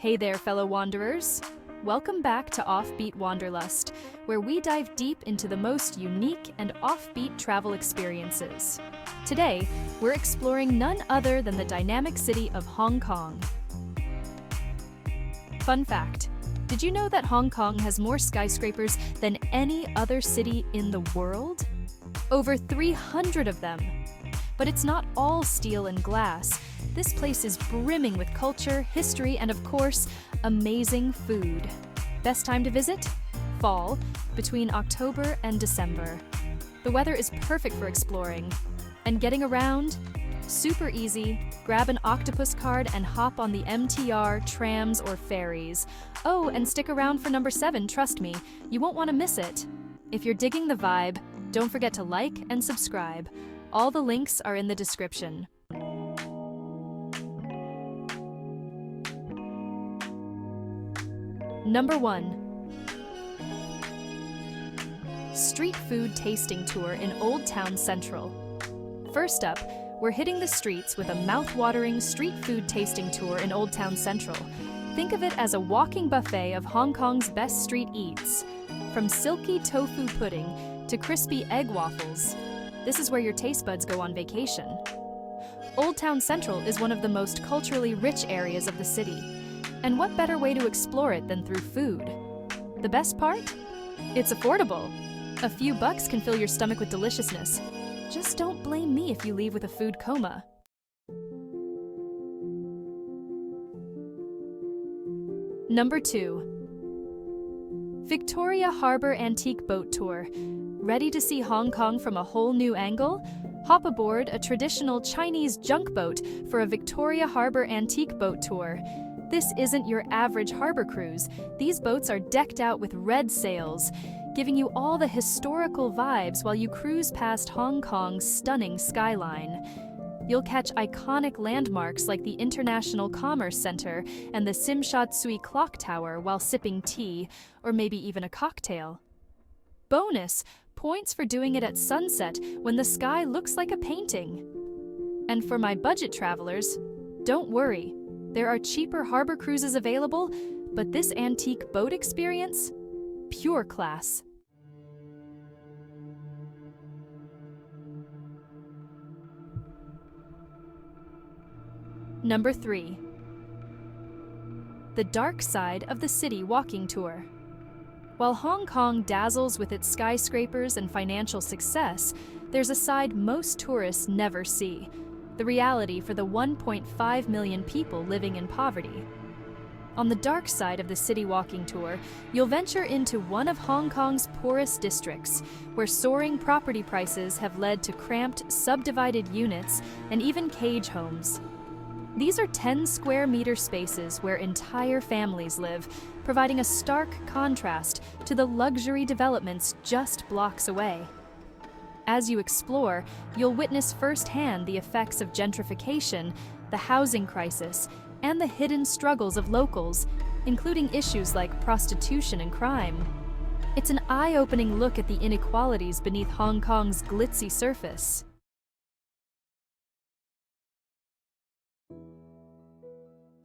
Hey there, fellow wanderers! Welcome back to Offbeat Wanderlust, where we dive deep into the most unique and offbeat travel experiences. Today, we're exploring none other than the dynamic city of Hong Kong. Fun fact, did you know that Hong Kong has more skyscrapers than any other city in the world? Over 300 of them. But it's not all steel and glass. This place is brimming with culture, history, and of course, amazing food. Best time to visit? Fall, between October and December. The weather is perfect for exploring. And getting around? Super easy. Grab an octopus card and hop on the MTR, trams, or ferries. Oh, and stick around for number 7, trust me, you won't want to miss it. If you're digging the vibe, don't forget to like and subscribe. All the links are in the description. Number 1. Street Food Tasting Tour in Old Town Central. First up, we're hitting the streets with a mouth-watering street food tasting tour in Old Town Central. Think of it as a walking buffet of Hong Kong's best street eats. From silky tofu pudding to crispy egg waffles, this is where your taste buds go on vacation. Old Town Central is one of the most culturally rich areas of the city. And what better way to explore it than through food? The best part? It's affordable. A few bucks can fill your stomach with deliciousness. Just don't blame me if you leave with a food coma. Number 2. Victoria Harbour Antique Boat Tour. Ready to see Hong Kong from a whole new angle? Hop aboard a traditional Chinese junk boat for a Victoria Harbour Antique Boat Tour. This isn't your average harbor cruise. These boats are decked out with red sails, giving you all the historical vibes while you cruise past Hong Kong's stunning skyline. You'll catch iconic landmarks like the International Commerce Center and the Tsim Sha Tsui Clock Tower while sipping tea, or maybe even a cocktail. Bonus, points for doing it at sunset when the sky looks like a painting. And for my budget travelers, don't worry. There are cheaper harbor cruises available, but this antique boat experience? Pure class. Number 3. The Dark Side of the City Walking Tour. While Hong Kong dazzles with its skyscrapers and financial success, there's a side most tourists never see. The reality for the 1.5 million people living in poverty. On the dark side of the city walking tour, you'll venture into one of Hong Kong's poorest districts, where soaring property prices have led to cramped, subdivided units and even cage homes. These are 10 square meter spaces where entire families live, providing a stark contrast to the luxury developments just blocks away. As you explore, you'll witness firsthand the effects of gentrification, the housing crisis, and the hidden struggles of locals, including issues like prostitution and crime. It's an eye-opening look at the inequalities beneath Hong Kong's glitzy surface.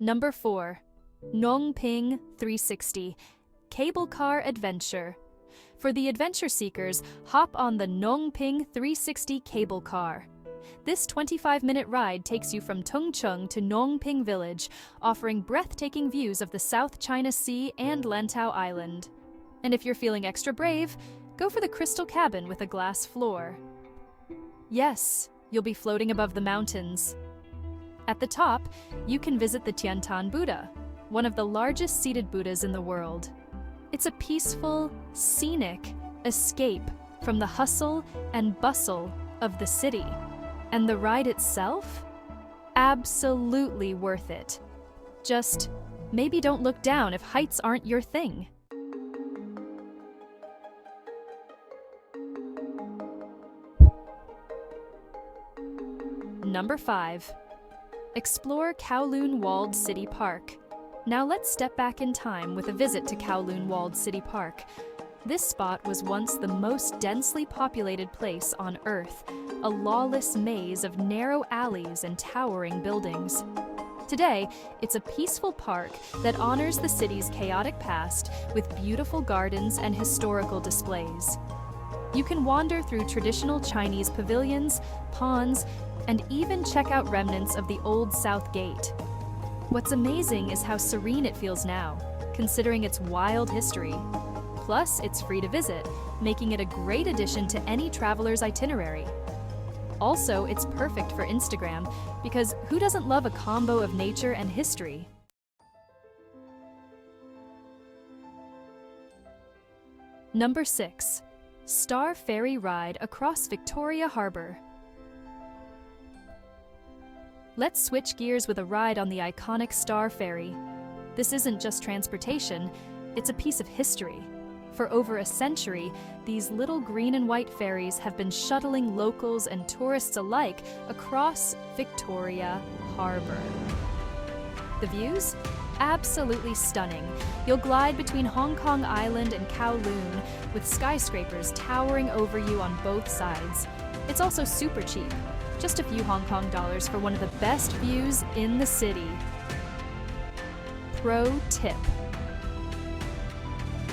Number 4. Ngong 360 Cable Car Adventure. For the adventure seekers, hop on the Ngong 360 cable car. This 25-minute ride takes you from Tung Chung to Ngong Village, offering breathtaking views of the South China Sea and Lantau Island. And if you're feeling extra brave, go for the crystal cabin with a glass floor. Yes, you'll be floating above the mountains. At the top, you can visit the Ten Thousand Buddha, one of the largest seated Buddhas in the world. It's a peaceful, scenic escape from the hustle and bustle of the city. And the ride itself? Absolutely worth it. Just maybe don't look down if heights aren't your thing. Number 5. Explore Kowloon Walled City Park. Now let's step back in time with a visit to Kowloon Walled City Park. This spot was once the most densely populated place on Earth, a lawless maze of narrow alleys and towering buildings. Today, it's a peaceful park that honors the city's chaotic past with beautiful gardens and historical displays. You can wander through traditional Chinese pavilions, ponds, and even check out remnants of the old South Gate. What's amazing is how serene it feels now, considering its wild history. Plus, it's free to visit, making it a great addition to any traveler's itinerary. Also, it's perfect for Instagram, because who doesn't love a combo of nature and history? Number 6. Star Ferry ride across Victoria Harbour. Let's switch gears with a ride on the iconic Star Ferry. This isn't just transportation, it's a piece of history. For over a century, these little green and white ferries have been shuttling locals and tourists alike across Victoria Harbour. The views? Absolutely stunning. You'll glide between Hong Kong Island and Kowloon, with skyscrapers towering over you on both sides. It's also super cheap, just a few Hong Kong dollars for one of the best views in the city. Pro tip: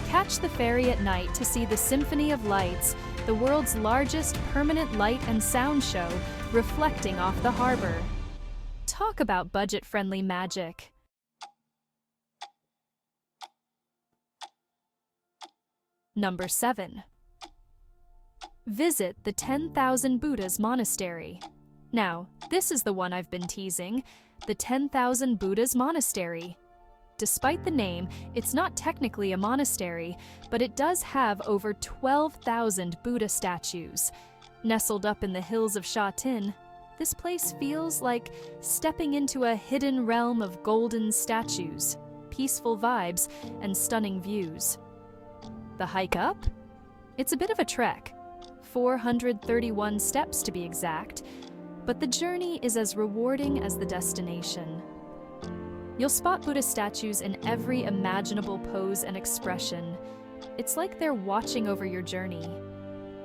catch the ferry at night to see the Symphony of Lights, the world's largest permanent light and sound show, reflecting off the harbor. Talk about budget-friendly magic. Number 7. Visit the 10,000 Buddhas Monastery. Now, this is the one I've been teasing, the 10,000 Buddhas Monastery. Despite the name, it's not technically a monastery, but it does have over 12,000 Buddha statues. Nestled up in the hills of Sha Tin, this place feels like stepping into a hidden realm of golden statues, peaceful vibes, and stunning views. The hike up? It's a bit of a trek, 431 steps to be exact, but the journey is as rewarding as the destination. You'll spot Buddha statues in every imaginable pose and expression. It's like they're watching over your journey.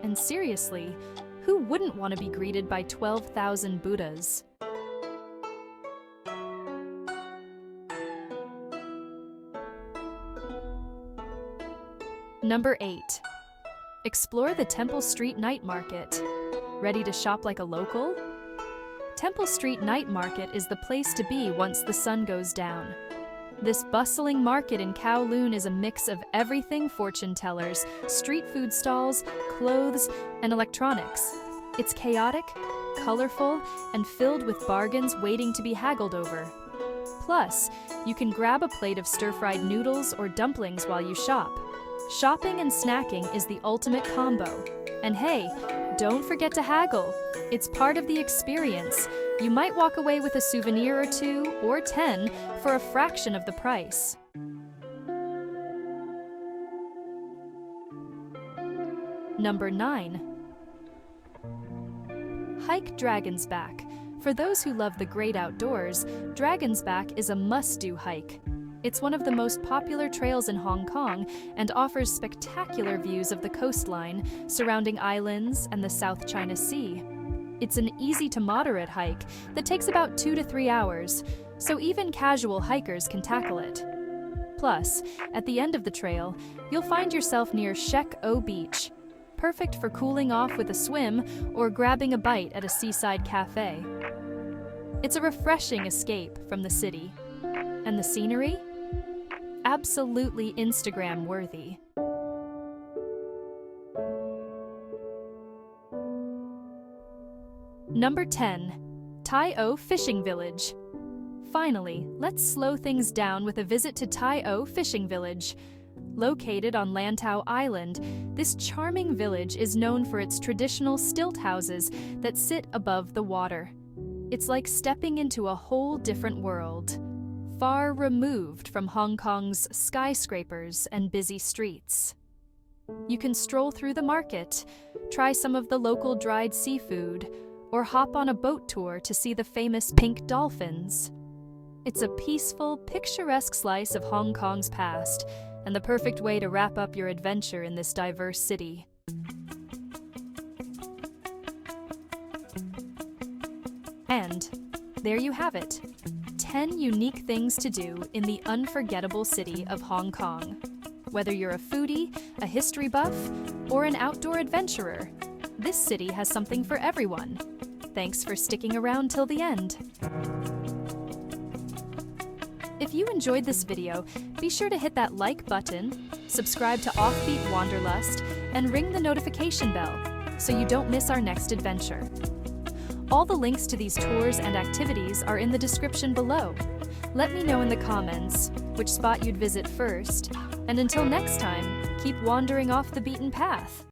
And seriously, who wouldn't want to be greeted by 12,000 Buddhas? Number 8. Explore the Temple Street Night Market. Ready to shop like a local? Temple Street Night Market is the place to be once the sun goes down. This bustling market in Kowloon is a mix of everything fortune tellers, street food stalls, clothes, and electronics. It's chaotic, colorful, and filled with bargains waiting to be haggled over. Plus, you can grab a plate of stir-fried noodles or dumplings while you shop. Shopping and snacking is the ultimate combo. And hey, don't forget to haggle. It's part of the experience. You might walk away with a souvenir or 2 or 10 for a fraction of the price. Number 9. Hike Dragon's Back. For those who love the great outdoors, Dragon's Back is a must-do hike. It's one of the most popular trails in Hong Kong and offers spectacular views of the coastline, surrounding islands and the South China Sea. It's an easy to moderate hike that takes about 2 to 3 hours, so even casual hikers can tackle it. Plus, at the end of the trail, you'll find yourself near Shek O Beach, perfect for cooling off with a swim or grabbing a bite at a seaside cafe. It's a refreshing escape from the city. And the scenery? Absolutely Instagram-worthy. Number 10. Tai O Fishing Village. Finally, let's slow things down with a visit to Tai O Fishing Village. Located on Lantau Island, this charming village is known for its traditional stilt houses that sit above the water. It's like stepping into a whole different world, far removed from Hong Kong's skyscrapers and busy streets. You can stroll through the market, try some of the local dried seafood, or hop on a boat tour to see the famous pink dolphins. It's a peaceful, picturesque slice of Hong Kong's past, and the perfect way to wrap up your adventure in this diverse city. And there you have it. 10 unique things to do in the unforgettable city of Hong Kong. Whether you're a foodie, a history buff, or an outdoor adventurer, this city has something for everyone. Thanks for sticking around till the end. If you enjoyed this video, be sure to hit that like button, subscribe to Offbeat Wanderlust, and ring the notification bell so you don't miss our next adventure. All the links to these tours and activities are in the description below. Let me know in the comments which spot you'd visit first, and until next time, keep wandering off the beaten path.